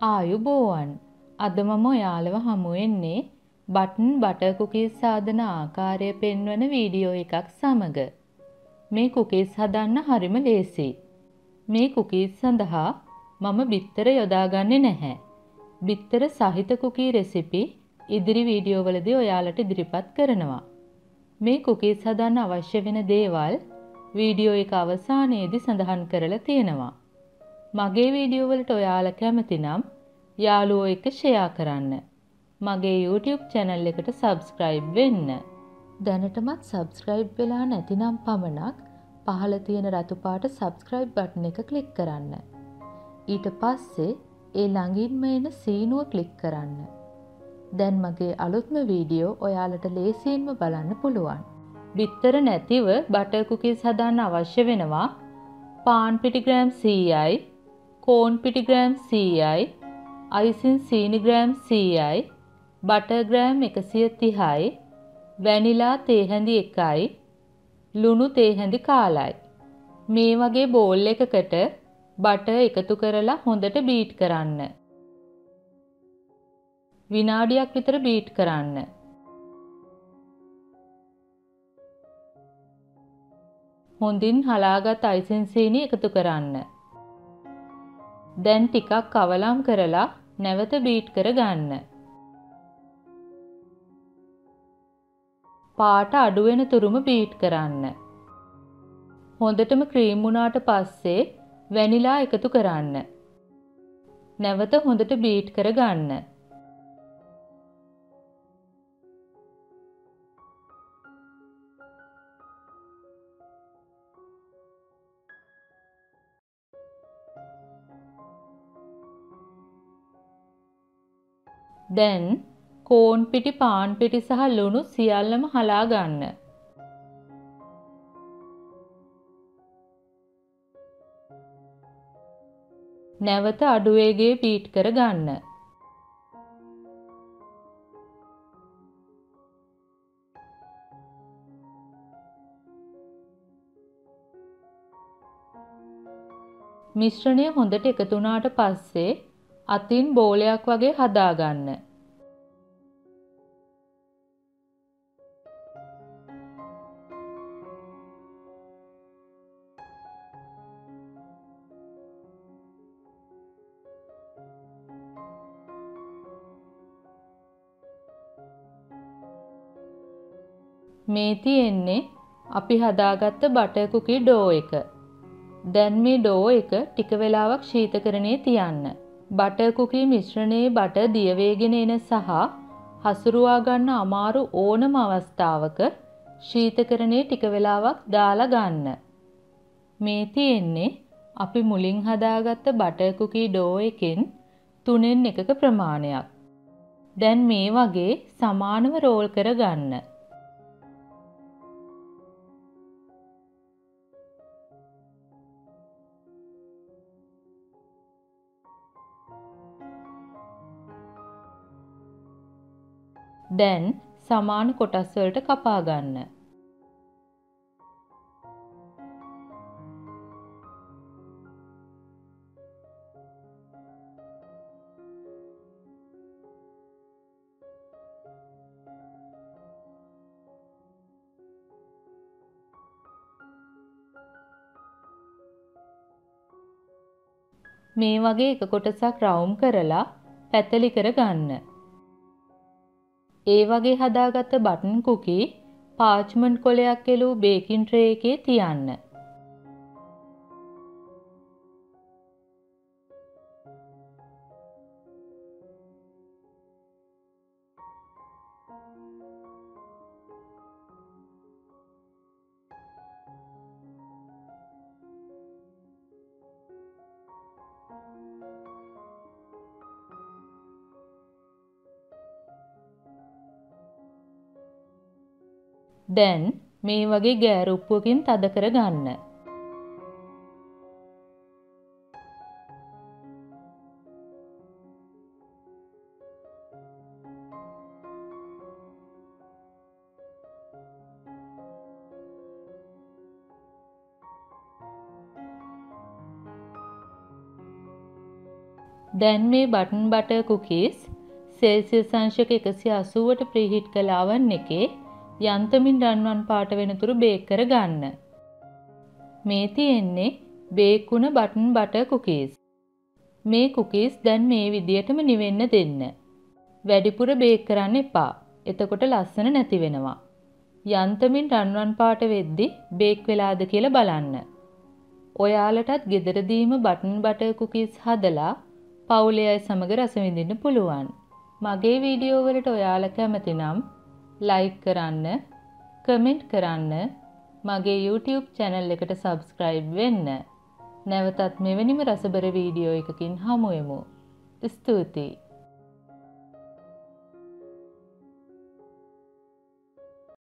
ආයුබෝවන්. අද මම ඔයාලව හමු වෙන්නේ බටන් බටර් කුකීස් සාදන ආකාරය පෙන්වන වීඩියෝ එකක් සමග. මේ කුකීස් හදන්න හරිම ලේසියි. මේ කුකීස් සඳහා මම බිත්තර යොදාගන්නේ නැහැ. බිත්තර සහිත කුකී රෙසිපි ඉදිරි වීඩියෝ වලදී ඔයාලට ඉදිරිපත් කරනවා. මේ කුකීස් හදන්න අවශ්‍ය වෙන දේවල් වීඩියෝ එක අවසානයේදී සඳහන් කරලා තියෙනවා. මගේ වීඩියෝ වලට ඔයාලා කැමති නම් යාළුවෝ එක්ක ෂෙයා කරන්න. මගේ YouTube channel එකට subscribe වෙන්න. දැනටමත් subscribe වෙලා නැතිනම් පමණක් පහළ තියෙන රතු පාට subscribe button එක click කරන්න. ඊට පස්සේ ඒ ළඟින්ම එන සීනුව click කරන්න. දැන් මගේ අලුත්ම වීඩියෝ ඔයාලට ලේසියෙන්ම බලන්න පුළුවන්. බිත්තර නැතිව බටර් කුකීස් හදන්න අවශ්‍ය වෙනවා පාන් පිටි ග්‍රෑම් 100යි, කෝන් පිටි ග්‍රෑම් 100යි, අයිසින් සීනි ග්‍රෑම් 100යි, බටර් ග්‍රෑම් 130යි, වැනිලා තේ හැඳි 1යි, ලුණු තේ හැඳි කාලයි. මේ වගේ බෝල් එකකට බටර් එකතු කරලා හොඳට බීට් කරන්න. විනාඩියක් විතර බීට් කරන්න. හොඳින් හලාගත් අයිසින් සීනි එකතු කරන්න. දැන් ටිකක් කවලම් කරලා නැවත බීට් කර ගන්න. පාට අඩු වෙන තුරුම බීට් කරන්න. හොඳටම ක්‍රීම් වුණාට පස්සේ වැනිලා එකතු කරන්න. නැවත හොඳට බීට් කර ගන්න. දැන් කෝන් පිටි පාන් පිටි සහ ලුණු සියල්ලම හලා ගන්න. නැවත අඩු වේගයේ බීට් කර ගන්න. මිශ්‍රණය හොඳට එකතු වුණාට පස්සේ අතින් බෝලයක් වගේ හදා ගන්න. මේ තියෙන්නේ අපි හදාගත්ත බටර් කුකී ඩෝ එක. දැන් මේ ඩෝ එක ටික වෙලාවක් ශීතකරණයේ තියන්න. බටර් කුකී මිශ්‍රණයේ බටර් දිය වේගෙන එන සහ හසුරුවා ගන්න අමාරු ඕනම අවස්ථාවක ශීතකරණයේ ටික වෙලාවක් දාලා ගන්න. මේ තියෙන්නේ අපි මුලින් හදාගත්ත බටර් කුකී ඩෝ එකෙන් 3න් 1ක ප්‍රමාණයක්. දැන් මේ වගේ සමානව රෝල් කර ගන්න. දැන් සමාන කොටස් වලට කපා ගන්න. මේ වගේ එක කොටසක් රවුම් කරලා පැතලි කර ගන්න. ඒ වගේ හදාගත්ත බටන් කුකී පාච්මන්ට් කොලයක් එළූ බේකින් ට්‍රේ එකේ තියන්න. දැන් මේ වගේ ගෑරුප්පුවකින් තද කර ගන්න. දැන් මේ බටන් බටර් කුකීස් සෙල්සියස් අංශක 180ට ප්‍රීහීට් කළ oven එකේ යන්තමින් රන්වන් පාට වෙනතුරු බේක් කර ගන්න. මේ තියෙන්නේ බේක් වුණ බටන් බටර් කුකීස්. මේ කුකීස් දැන් මේ විදියටම නිවෙන්න දෙන්න. වැඩිපුර බේක් කරන්න එපා. එතකොට ලස්සන නැති වෙනවා. යන්තමින් රන්වන් පාට වෙද්දි බේක් වෙලාද කියලා බලන්න. ඔයාලටත් ගෙදරදීම බටන් බටර් කුකීස් හදලා පවුලේ අය සමග රස විඳින්න පුළුවන්. මගේ වීඩියෝ වලට ඔයාලා කැමති නම් ලයික් කරන්න, කමෙන්ට් කරන්න, මගේ YouTube channel එකට subscribe වෙන්න. නැවතත් මෙවැනිම රසබර වීඩියෝ එකකින් හමු වෙමු. ස්තුතියි.